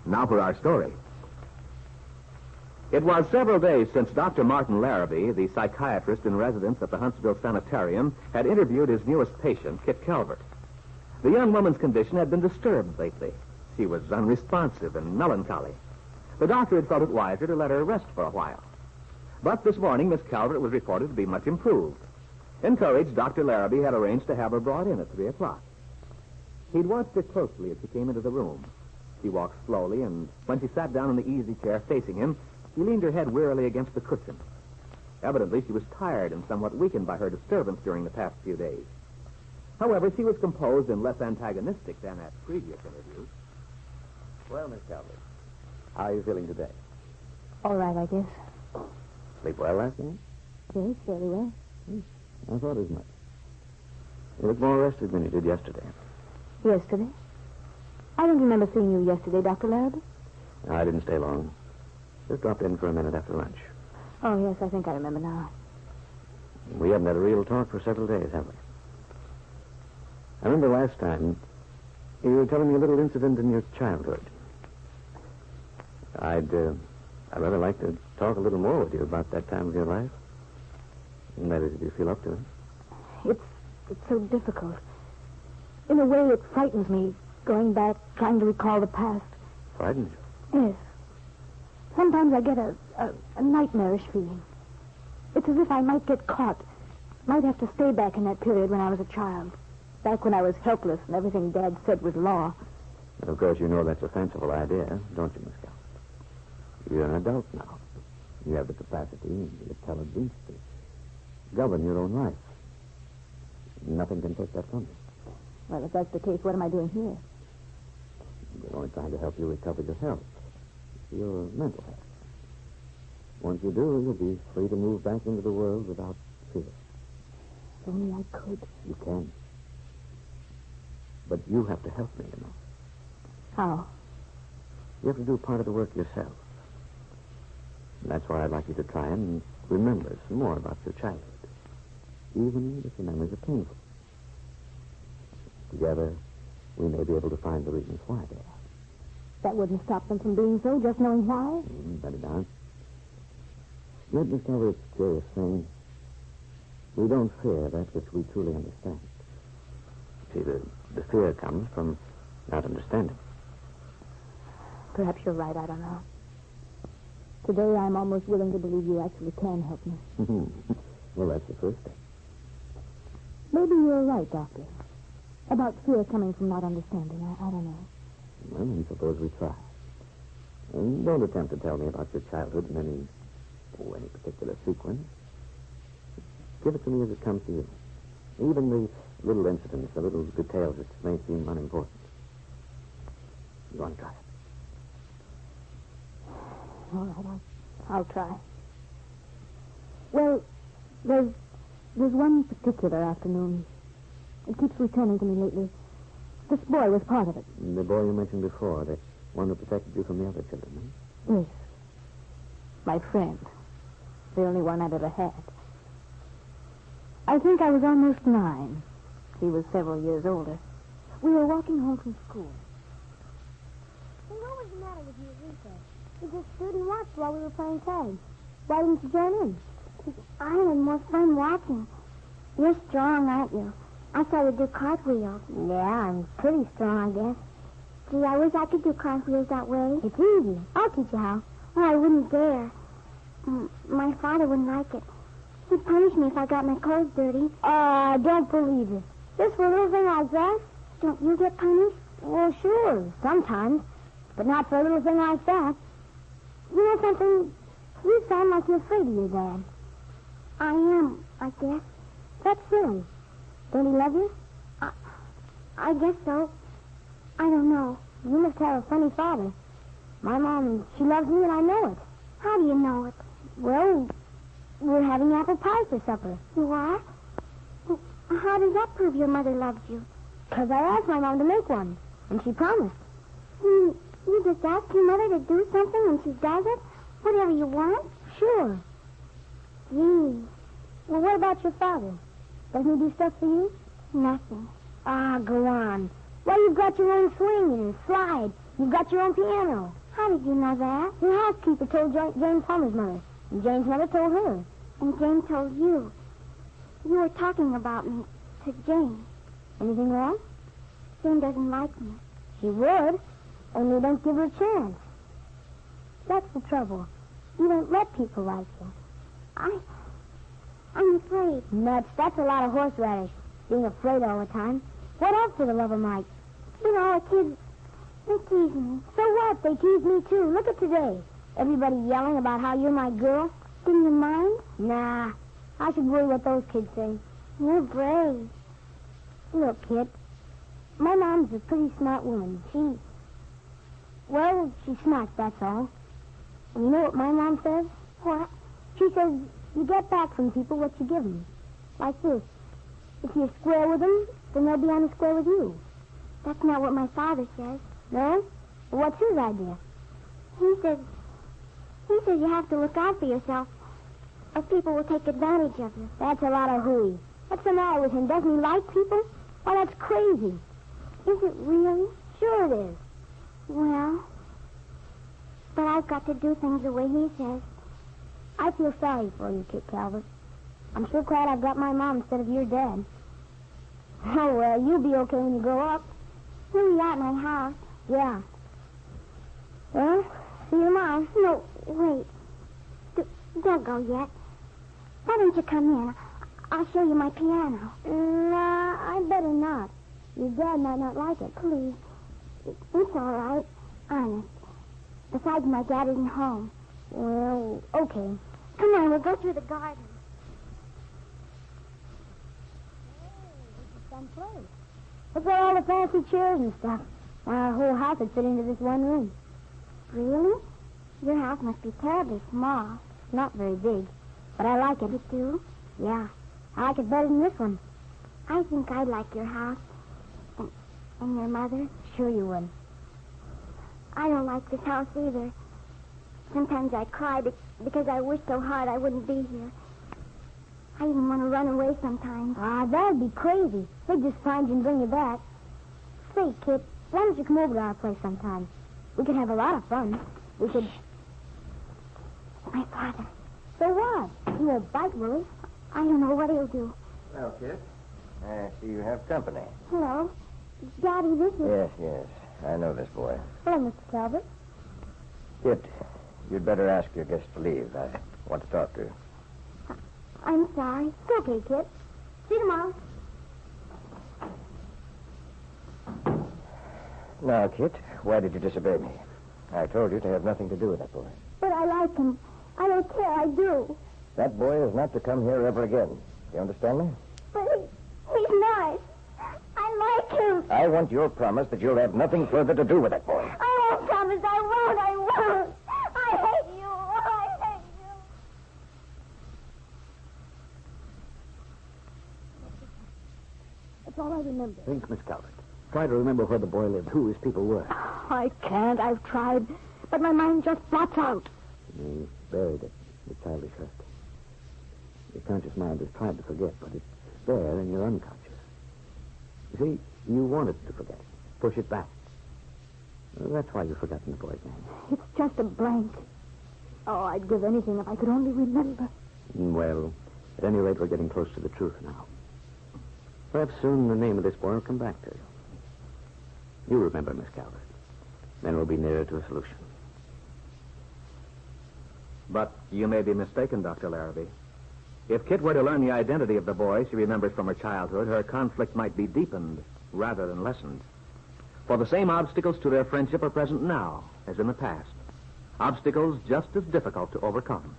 Now for our story. It was several days since Dr. Martin Larrabee, the psychiatrist in residence at the Huntsville Sanitarium, had interviewed his newest patient, Kitt Calvert. The young woman's condition had been disturbed lately. She was unresponsive and melancholy. The doctor had felt it wiser to let her rest for a while. But this morning, Miss Calvert was reported to be much improved. Encouraged, Dr. Larrabee had arranged to have her brought in at 3 o'clock. He'd watched her closely as she came into the room. She walked slowly, and when she sat down in the easy chair facing him, she leaned her head wearily against the cushion. Evidently, she was tired and somewhat weakened by her disturbance during the past few days. However, she was composed and less antagonistic than at previous interviews. Well, Miss Calvert, how are you feeling today? All right, I guess. Sleep well last night? Yes, fairly well. I thought as much. You look more rested than you did yesterday. Yesterday? I don't remember seeing you yesterday, Dr. Larrabee. No, I didn't stay long. Just dropped in for a minute after lunch. Oh, yes, I think I remember now. We haven't had a real talk for several days, have we? I remember last time you were telling me a little incident in your childhood. I'd rather like to talk a little more with you about that time of your life. And that is, if you feel up to it. It's so difficult. In a way, it frightens me, going back, trying to recall the past. Frightens you? Yes. Sometimes I get a nightmarish feeling. It's as if I might get caught. Might have to stay back in that period when I was a child. Back when I was helpless and everything Dad said was law. But of course, you know that's a fanciful idea, don't you, Miss Calvert? You're an adult now. You have the capacity and the intelligence to govern your own life. Nothing can take that from you. Well, if that's the case, what am I doing here? We're only trying to help you recover your health. Your mental health. Once you do, you'll be free to move back into the world without fear. If only I could. You can. But you have to help me, you know. How? You have to do part of the work yourself. And that's why I'd like you to try and remember some more about your childhood. Even if the memories are painful. Together, we may be able to find the reasons why they are. That wouldn't stop them from being so, just knowing why? Better not. Let me tell you a curious thing. We don't fear that which we truly understand. See, the fear comes from not understanding. Perhaps you're right, I don't know. Today, I'm almost willing to believe you actually can help me. Well, that's the first step. Maybe you're right, Doctor. About fear coming from not understanding. I don't know. Well, then suppose we try. And don't attempt to tell me about your childhood in any particular sequence. Give it to me as it comes to you. Even the little incidents, the little details that may seem unimportant. You want to try it? All right, I'll try. Well, there's one particular afternoon. It keeps returning to me lately. This boy was part of it. The boy you mentioned before, the one who protected you from the other children, huh? Yes. My friend. The only one I've ever had. I think I was almost 9. He was several years older. We were walking home from school. Hey, what was the matter with you at recess? You just stood and watched while we were playing tag. Why didn't you join in? I had more fun watching. You're strong, aren't you? I saw you do cartwheels. Yeah, I'm pretty strong, I guess. Gee, I wish I could do cartwheels that way. It's easy. I'll teach you how. Oh, I wouldn't dare. My father wouldn't like it. He'd punish me if I got my clothes dirty. I don't believe it. Just for a little thing like that? Don't you get punished? Well, sure, sometimes. But not for a little thing like that. You know something? You sound like you're afraid of your dad. I am, I guess. That's silly. Don't he love you? I guess so. I don't know. You must have a funny father. My mom, she loves me and I know it. How do you know it? Well, we're having apple pie for supper. You are? Well, how does that prove your mother loves you? Because I asked my mom to make one, and she promised. You just ask your mother to do something and she does it? Whatever you want? Sure. Gee. Well, what about your father? Doesn't he do stuff for you? Nothing. Ah, go on. Why, you've got your own swing and slide. You've got your own piano. How did you know that? Your housekeeper told Jane Palmer's mother. And Jane's mother told her. And Jane told you. You were talking about me to Jane. Anything wrong? Jane doesn't like me. She would, only don't give her a chance. That's the trouble. You don't let people like you. I'm afraid. Nuts. That's a lot of horseradish, being afraid all the time. What else for the love of Mike? You know, kids, they tease me. So what? They tease me, too. Look at today. Everybody yelling about how you're my girl. Didn't you mind? Nah. I should worry what those kids say. You're brave. Look, Kitt, my mom's a pretty smart woman. She's smart, that's all. And you know what my mom says? What? She says you get back from people what you give them. Like this. If you're square with them, then they'll be on the square with you. That's not what my father says. No? Well, what's his idea? He says you have to look out for yourself, or people will take advantage of you. That's a lot of hooey. What's the matter with him? Doesn't he like people? Why, that's crazy. Is it really? Sure it is. Well, but I've got to do things the way he says. I feel sorry for you, Kitt Calvert. I'm sure glad I've got my mom instead of your dad. Oh, well, you'll be okay when you grow up. We'll be at my house. Yeah. Well, see you tomorrow. No, wait. Don't go yet. Why don't you come in? I'll show you my piano. Nah, I better not. Your dad might not like it. Please. It's all right. Honest. Besides, my dad isn't home. Well, okay. Come on, we'll go through the garden. This is some place. Look at all the fancy chairs and stuff. Our whole house would fit into this one room. Really? Your house must be terribly small. Not very big. But I like it. You do? Yeah. I like it better than this one. I think I'd like your house. And your mother? Sure you would. I don't like this house either. Sometimes I cry because I wish so hard I wouldn't be here. I even want to run away sometimes. Ah, that'd be crazy. They'd just find you and bring you back. Say, Kitt, why don't you come over to our place sometime? We could have a lot of fun. We could... My father. So what? He won't bite, will he? I don't know what he'll do. Well, Kitt, I see you have company. Hello. Daddy, this is... Yes. I know this boy. Hello, Mr. Calvert. Kitt, you'd better ask your guest to leave. I want to talk to you. I'm sorry. It's okay, Kitt. See you tomorrow. Now, Kitt, why did you disobey me? I told you to have nothing to do with that boy. But I like him. I don't care. I do. That boy is not to come here ever again. You understand me? But he's nice. I like him. I want your promise that you'll have nothing further to do with that boy. I won't promise. I won't. I hate you. I hate you. That's all I remember. Think, Miss Calvert. Try to remember where the boy lived, who his people were. I can't. I've tried. But my mind just blots out. You buried it. The childish hurt. Your conscious mind has tried to forget, but it's there in your unconscious. You see, you wanted to forget it. Push it back. Well, that's why you've forgotten the boy's name. It's just a blank. Oh, I'd give anything if I could only remember. Well, at any rate, we're getting close to the truth now. Perhaps soon the name of this boy will come back to you. You remember, Miss Calvert. Then we'll be nearer to a solution. But you may be mistaken, Dr. Larrabee. If Kitt were to learn the identity of the boy she remembers from her childhood, her conflict might be deepened rather than lessened. For the same obstacles to their friendship are present now as in the past. Obstacles just as difficult to overcome.